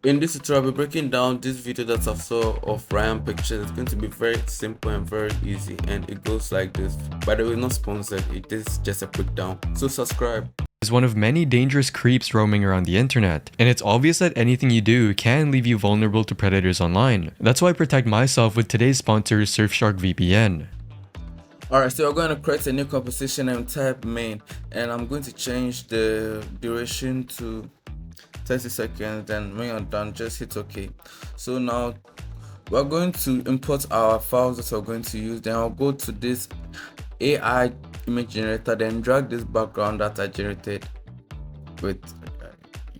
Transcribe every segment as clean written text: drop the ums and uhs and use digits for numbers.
In this tutorial, I'll be breaking down this video that I saw of Ryan pictures. It's going to be very simple and very easy, and it goes like this. By the way, not sponsored, it is just a breakdown. So subscribe. Is one of many dangerous creeps roaming around the internet, and it's obvious that anything you do can leave you vulnerable to predators online. That's why I protect myself with today's sponsor, Surfshark VPN. Alright, so we're going to create a new composition and type main, and I'm going to change the duration to 30 seconds. Then when you're done, just hit OK. So now we're going to import our files that we're going to use. Then I'll go to this AI image generator, then drag this background that I generated with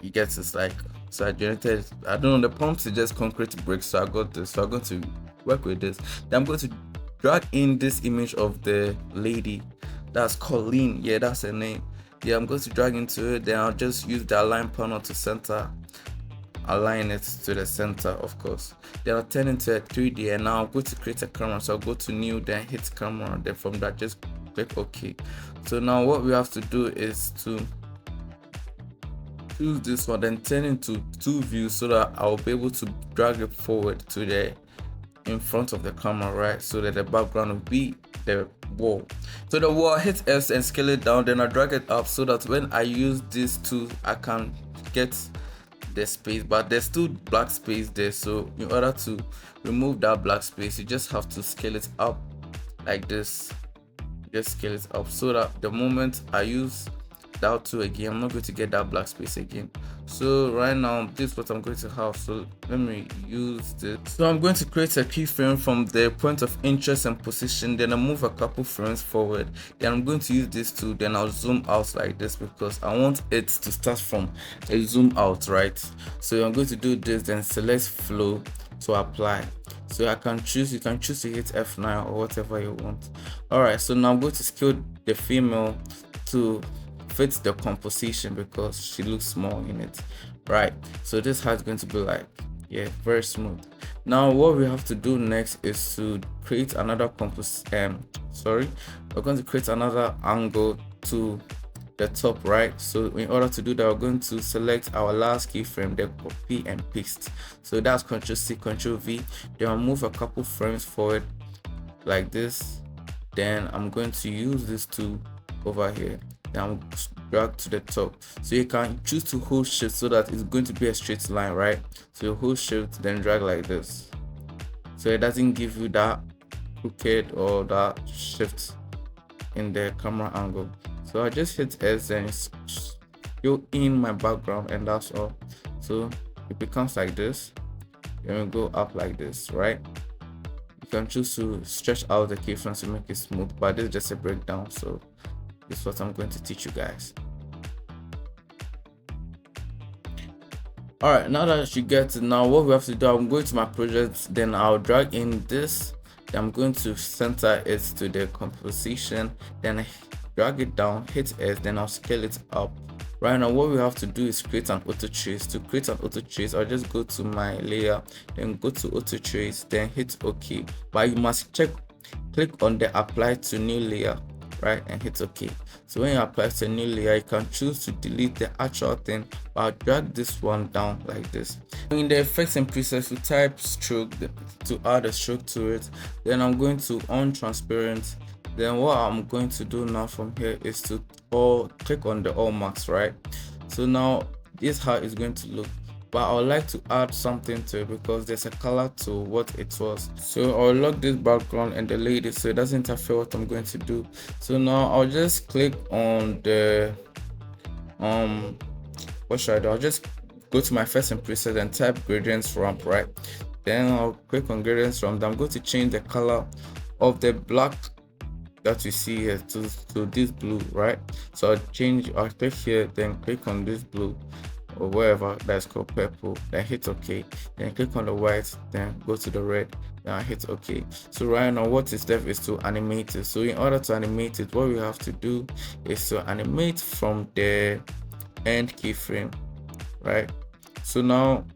you get this, like, so I generated, I don't know, the prompt is just concrete bricks, so I got this. So I'm going to work with this. Then I'm going to drag in this image of the lady, that's Colleen, yeah, that's her name. Yeah, I'm going to drag into it. Then I'll just use the align panel to align it to the center, of course. Then I'll turn into a 3D, and now I'm going to create a camera. So I'll go to new, then hit camera, then from that just click OK. So now what we have to do is to choose this one, then turn into two views so that I'll be able to drag it forward to the in front of the camera, right? So that the background will be the wall. So the wall, hit S and scale it down, then I drag it up so that when I use these two, I can get the space, but there's still black space there. So in order to remove that black space, you just have to scale it up like this. Just scale it up so that the moment I use that two again, I'm not going to get that black space again. So right now, this is what I'm going to have. So let me use this. So I'm going to create a keyframe from the point of interest and position, then I move a couple frames forward. Then I'm going to use this too, then I'll zoom out like this because I want it to start from a zoom out, right? So I'm going to do this, then select flow to apply. So I can choose, you can choose to hit F9 or whatever you want. Alright, so now I'm going to scale the female to fit the composition because she looks small in it, right? So this is going to be like, yeah, very smooth. Now what we have to do next is to create another we're going to create another angle to the top, right? So in order to do that, we're going to select our last keyframe, then copy and paste. So that's Ctrl C, Ctrl V. Then I'll move a couple frames forward like this. Then I'm going to use this tool over here. Then drag to the top. So you can choose to hold shift so that it's going to be a straight line, right? So you hold shift, then drag like this. So it doesn't give you that crooked or that shift in the camera angle. So I just hit S and fill in my background, and that's all. So it becomes like this. Then we go up like this, right? You can choose to stretch out the keyframe to make it smooth, but this is just a breakdown. So this is what I'm going to teach you guys. Alright, now that you get it, now what we have to do, I'm going to my project, then I'll drag in this, then I'm going to center it to the composition, then drag it down, hit S, then I'll scale it up. Right now what we have to do is create an auto trace. To create an auto trace, I'll just go to my layer, then go to auto trace, then hit OK. But you must click on the apply to new layer, right, and hit OK. So when you apply to a new layer, you can choose to delete the actual thing, but I'll drag this one down like this. In the effects and presets, we type stroke to add a stroke to it. Then I'm going to on transparent. Then what I'm going to do now from here is to click on the all marks, right? So now this is how it's going to look, but I would like to add something to it because there's a color to what it was. So I'll lock this background and delete it so it doesn't interfere what I'm going to do. So now I'll just click on the what should I do? I'll just go to my first and preset and type gradients ramp, right? Then I'll click on gradients ramp. I'm going to change the color of the black that you see here to this blue, right? So I'll click here, then click on this blue or wherever that's called purple, then hit OK, then click on the white, then go to the red, then I hit OK. So right now what is left is to animate it. So in order to animate it, what we have to do is to animate from the end keyframe, right? So now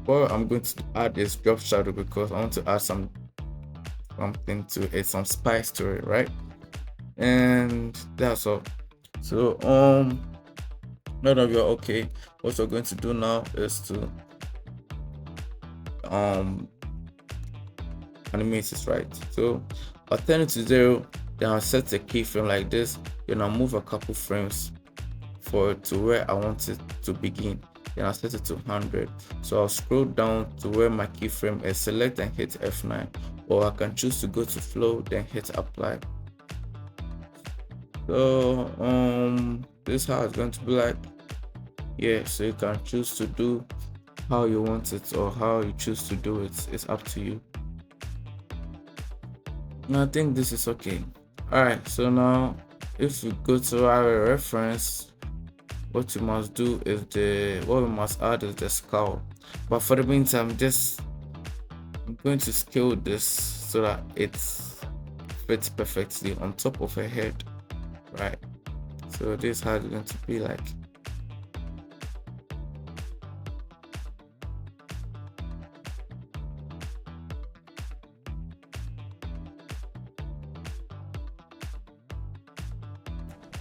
what I'm going to add is drop shadow because I want to add something to it, some spice to it, right? And that's all. So now that we are okay, what we're going to do now is to animate it, right? So I'll turn it to 0, then I'll set the keyframe like this, then I'll move a couple frames for to where I want it to begin, then I'll set it to 100. So I'll scroll down to where my keyframe is, select and hit F9, or I can choose to go to flow, then hit apply. So this is how it's going to be like. Yeah, so you can choose to do how you want it or how you choose to do it. It's up to you. And I think this is okay. Alright, so now if you go to our reference, what you must do is what we must add is the skull. But for the meantime, I'm going to scale this so that it fits perfectly on top of her head, right? So this is how it's going to be like.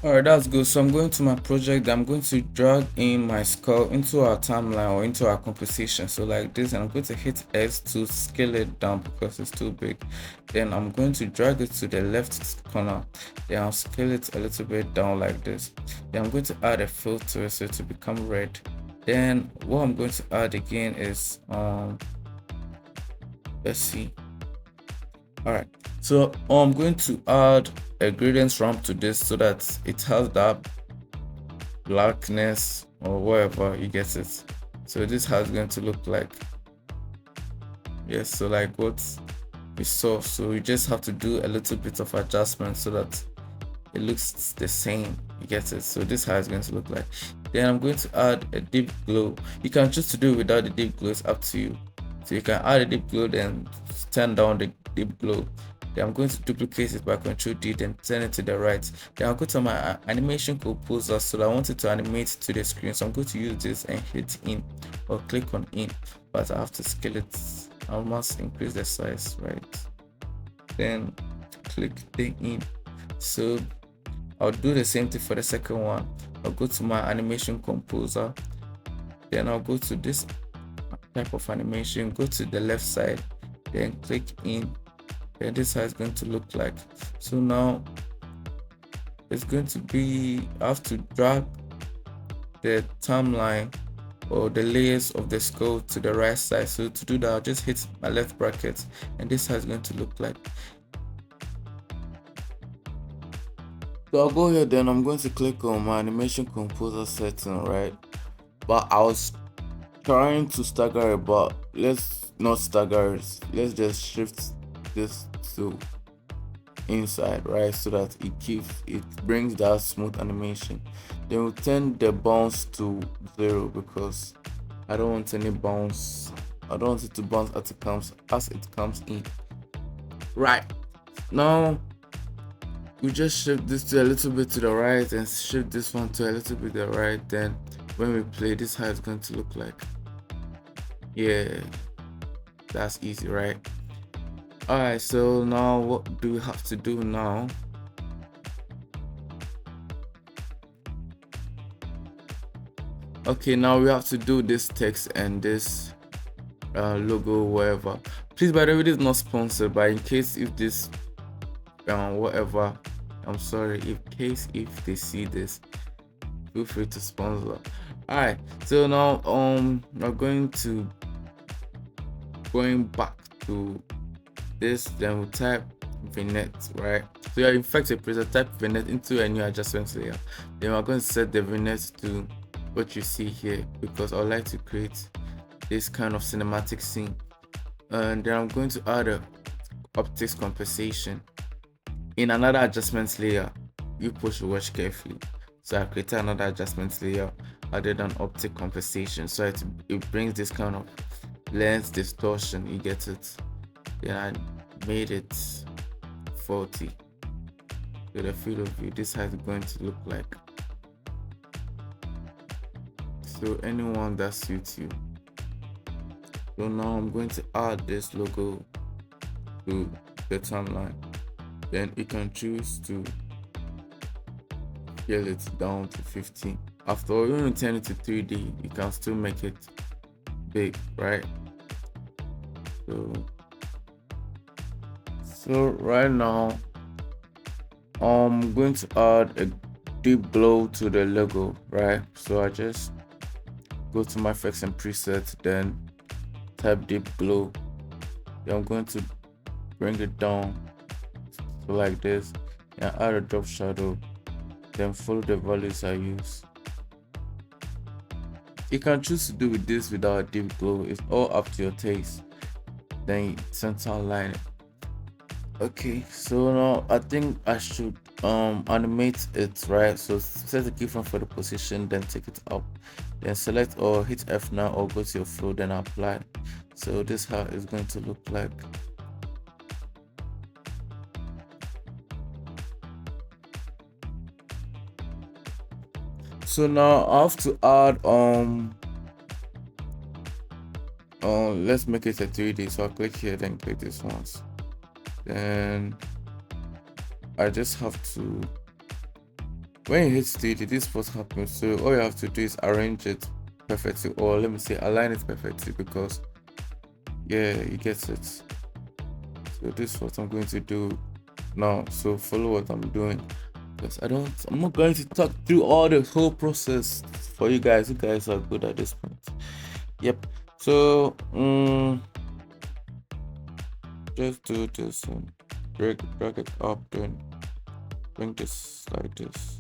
Alright, that's good. So I'm going to my project. I'm going to drag in my skull into our timeline or into our composition. So like this, and I'm going to hit S to scale it down because it's too big. Then I'm going to drag it to the left corner. Then I'll scale it a little bit down like this. Then I'm going to add a filter so to become red. Then what I'm going to add again is let's see. Alright, so I'm going to add a gradient ramp to this so that it has that blackness or whatever, you get it. So this is how it's going to look like. Yes, so like what we saw. So you just have to do a little bit of adjustment so that it looks the same, you get it. So this is how it's going to look like. Then I'm going to add a deep glow. You can choose to do it without the deep glow, it's up to you. So you can add a deep glow, then turn down the deep glow. Then I'm going to duplicate it by Ctrl D, then turn it to the right. Then I'll go to my animation composer, so I want it to animate to the screen. So I'm going to use this and hit in or click on in, but I have to scale it. I must increase the size, right? Then click the in. So I'll do the same thing for the second one. I'll go to my animation composer, then I'll go to this type of animation, go to the left side, then click in. Then this is how it's going to look like. So now it's going to be, I have to drag the timeline or the layers of the skull to the right side. So to do that, I'll just hit my left bracket, and this is how it's going to look like. So I'll go here, then I'm going to click on my animation composer setting, right? But I was trying to stagger it, but let's not stagger it. Let's just shift this to inside, right? So that it brings that smooth animation. Then we'll turn the bounce to 0 because I don't want any bounce. I don't want it to bounce as it comes in. Right now, we just shift this to a little bit to the right and shift this one to a little bit to the right. Then when we play, this is how it's going to look like. Yeah, that's easy, right? Alright, so now what do we have to do now? Okay, now we have to do this text and this logo, whatever. Please, by the way, this is not sponsored, but in case if this whatever, I'm sorry, if they see this, feel free to sponsor. Alright, so now we're going back to this, then we'll type vignette, right? So you're in fact a preset, type vignette into a new adjustment layer. Then we're going to set the vignette to what you see here because I would like to create this kind of cinematic scene. And then I'm going to add a optics compensation in another adjustments layer. You push watch carefully. So I created another adjustments layer, added an optic compensation, so it brings this kind of lens distortion, you get it. Then I made it 40 with a field of view. This is how it's going to look like. So anyone that suits you. So now I'm going to add this logo to the timeline. Then you can choose to scale it down to 15. After all, when you turn it to 3D, you can still make it big, right? So right now I'm going to add a deep glow to the logo, right? So I just go to my effects and presets, then type deep glow. Then I'm going to bring it down to like this and add a drop shadow, then follow the values I use. You can choose to do with this without a deep glow, it's all up to your taste. Then center line it. Okay, so now I think I should animate it, right? So set the keyframe for the position, then take it up, then select or hit F9 or go to your flow, then apply. So this is how it's going to look like. So now I have to add let's make it a 3D. So I'll click here, then click this once. Then I just have to, when you hit 3D, this is what happens. So all you have to do is arrange it perfectly, or let me say align it perfectly, because yeah, you get it. So this is what I'm going to do now. So follow what I'm doing, because I'm not going to talk through all the whole process for you guys. You guys are good at this point. Yep. So just do this and drag it up, then bring this like this.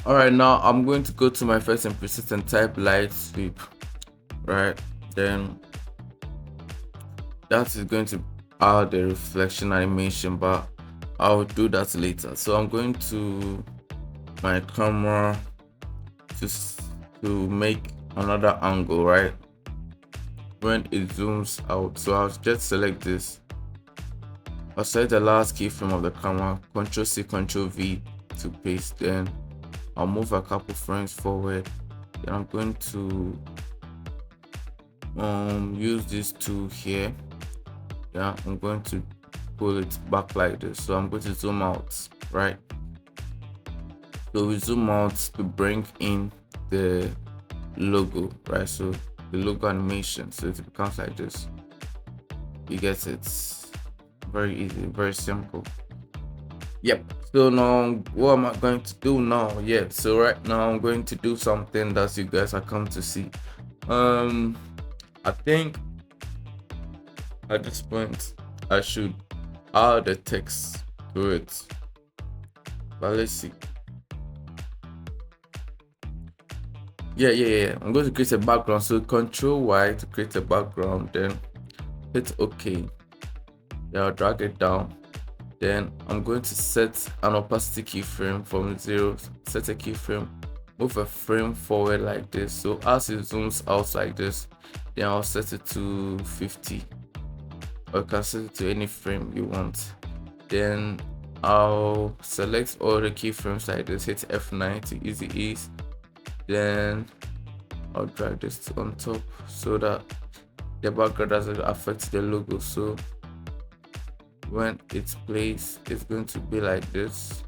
All right, now I'm going to go to my effects and presets and type light sweep, right? Then that is going to add the reflection animation, but I'll do that later. So I'm going to my camera to make another angle, right? When it zooms out, so I'll just select this. I'll select the last keyframe of the camera, Ctrl C, Ctrl V to paste. Then I'll move a couple frames forward. Then I'm going to use this tool here. Yeah, I'm going to pull it back like this. So I'm going to zoom out, right? So we zoom out to bring in the logo, right? So the logo animation, so it becomes like this. You get it. Very easy, very simple. Yep. So now what am I going to do now? Yeah, so right now I'm going to do something that you guys are come to see. I think at this point I should add the text to it, but let's see. Yeah, I'm going to create a background. So Control Y to create a background, then hit OK. Then I'll drag it down. Then I'm going to set an opacity keyframe from 0, set a keyframe, move a frame forward like this. So as it zooms out like this, then I'll set it to 50, or you can set it to any frame you want. Then I'll select all the keyframes like this, hit F9 to easy ease. Then I'll drag this on top so that the background doesn't affect the logo. So when it's placed, it's going to be like this.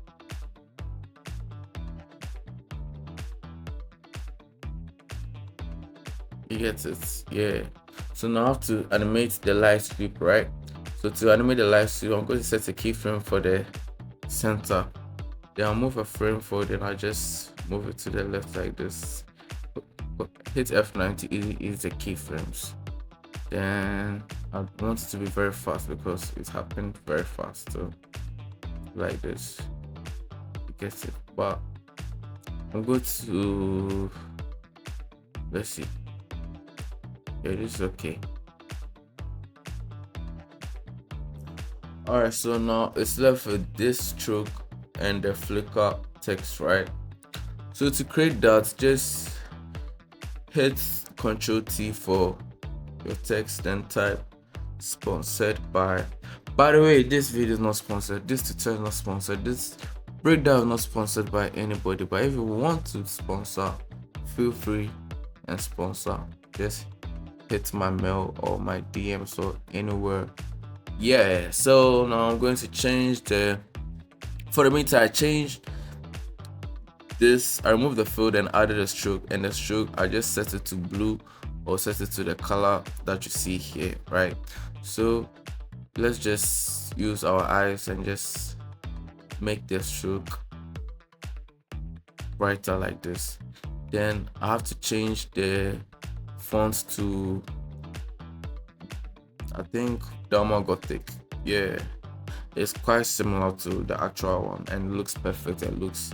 You get it? Yeah. So now I have to animate the light sweep, right? So to animate the light sweep, I'm going to set a keyframe for the center. Then I'll move a frame forward, and I'll just move it to the left like this. Hit F9 to ease the keyframes. Then I want it to be very fast because it happened very fast. So like this, you get it. But I'm going to, let's see. Yeah, this is okay. Alright, so now it's left with this stroke and the flicker text, right? So to create that, just hit Ctrl T for your text and type sponsored by. By the way, this video is not sponsored, this tutorial is not sponsored, this breakdown is not sponsored by anybody, but if you want to sponsor, feel free and sponsor. Just hit my mail or my DMs or anywhere. Yeah, so now I'm going to change the, for the meantime I changed this, I removed the field and added a stroke, and the stroke I just set it to blue or set it to the color that you see here, right? So let's just use our eyes and just make the stroke brighter like this. Then I have to change the fonts to, I think, Dharma Gothic. Yeah, it's quite similar to the actual one and it looks perfect. It looks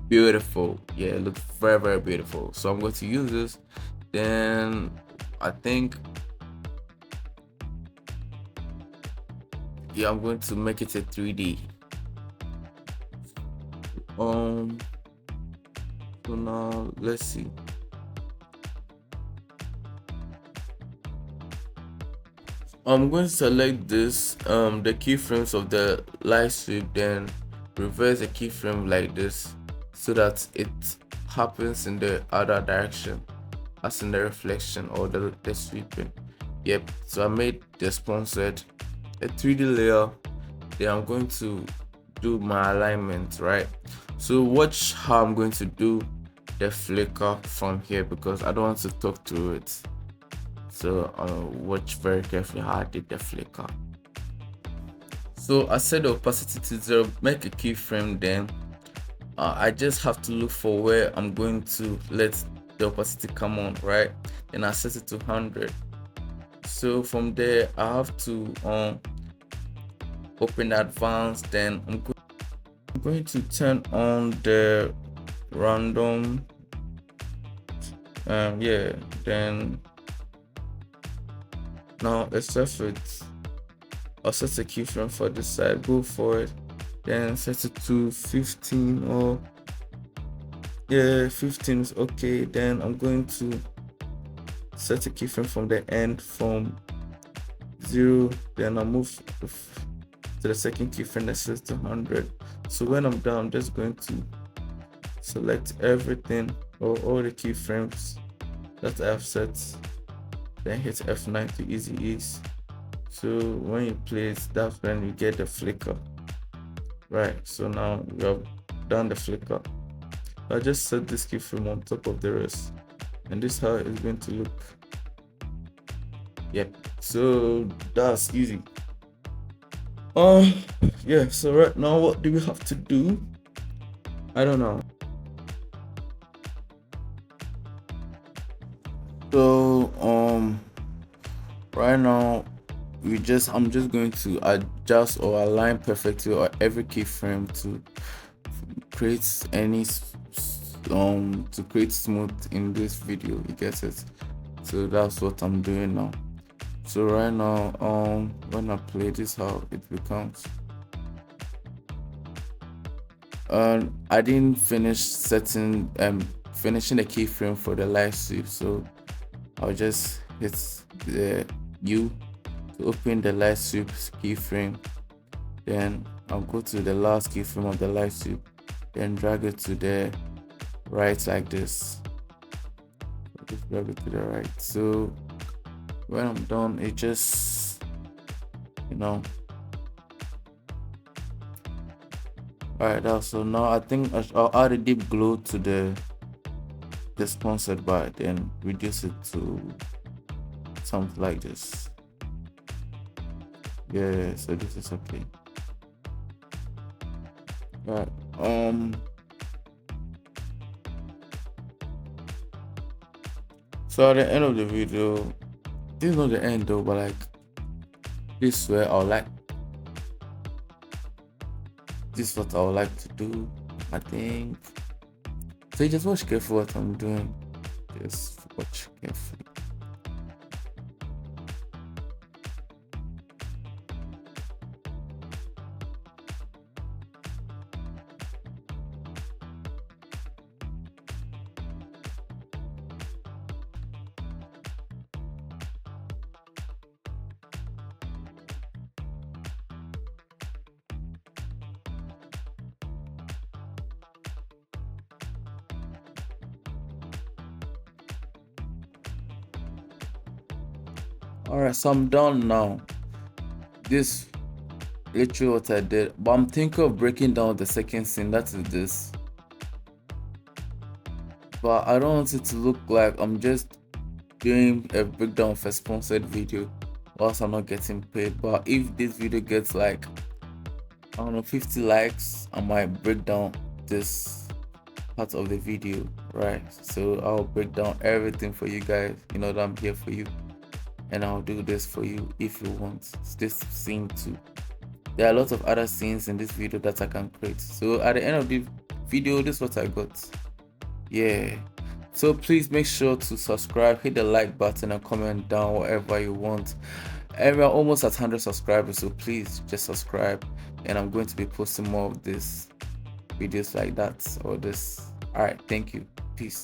beautiful. Yeah, it looks very, very beautiful. So I'm going to use this. Then I think, yeah, I'm going to make it a 3D. So now let's see. I'm going to select this, the keyframes of the light sweep, then reverse the keyframe like this so that it happens in the other direction as in the reflection or the sweeping. Yep, so I made the sponsored a 3D layer. Then I'm going to do my alignment, right? So watch how I'm going to do the flicker from here because I don't want to talk through it. So watch very carefully how I did the flicker. So I set the opacity to 0, make a keyframe, then I just have to look for where I'm going to let the opacity come on, right? Then I set it to 100. So from there I have to open advanced, then I'm going to turn on the random, yeah, then now let's set it, I'll set a keyframe for this side, go for it, then set it to 15 or yeah, 15 is okay. Then I'm going to set a keyframe from the end from 0, then I'll move to the second keyframe that says to 100. So when I'm done, I'm just going to select everything or all the keyframes that I have set, then hit F9 to easy ease. So when you play it, that's when you get the flicker, right? So now we have done the flicker. I just set this keyframe on top of the rest, and this is how it's going to look. Yep, so that's easy. Yeah, so right now what do we have to do? I don't know. So right now I'm just going to adjust or align perfectly or every keyframe to create any to create smooth in this video, you get it? So that's what I'm doing now. So right now when I play this, how it becomes, I didn't finish finishing the keyframe for the light sweep, so I'll just hit the U to open the light sweep keyframe, then I'll go to the last keyframe of the light sweep, then drag it to the right like this. Just drag it to the right. So when I'm done, it just, alright, so now I think I'll add a deep glow to the sponsored bar, then reduce it to something like this. Yeah, so this is okay. Right. So at the end of the video, this is not the end though, but like this is where this is what I would like to do. I think So just watch carefully what I'm doing. Just watch carefully. Alright, so I'm done now. This literally what I did, but I'm thinking of breaking down the second scene, that is this. But I don't want it to look like I'm just doing a breakdown of a sponsored video whilst I'm not getting paid. But if this video gets like, I don't know, 50 likes, I might break down this part of the video, right? So I'll break down everything for you guys. You know that I'm here for you, and I'll do this for you if you want this scene too. There are a lot of other scenes in this video that I can create. So at the end of the video, this is what I got. Yeah. So please make sure to subscribe, hit the like button, and comment down whatever you want. And we're almost at 100 subscribers, so please just subscribe. And I'm going to be posting more of this videos like that or this. All right, thank you. Peace.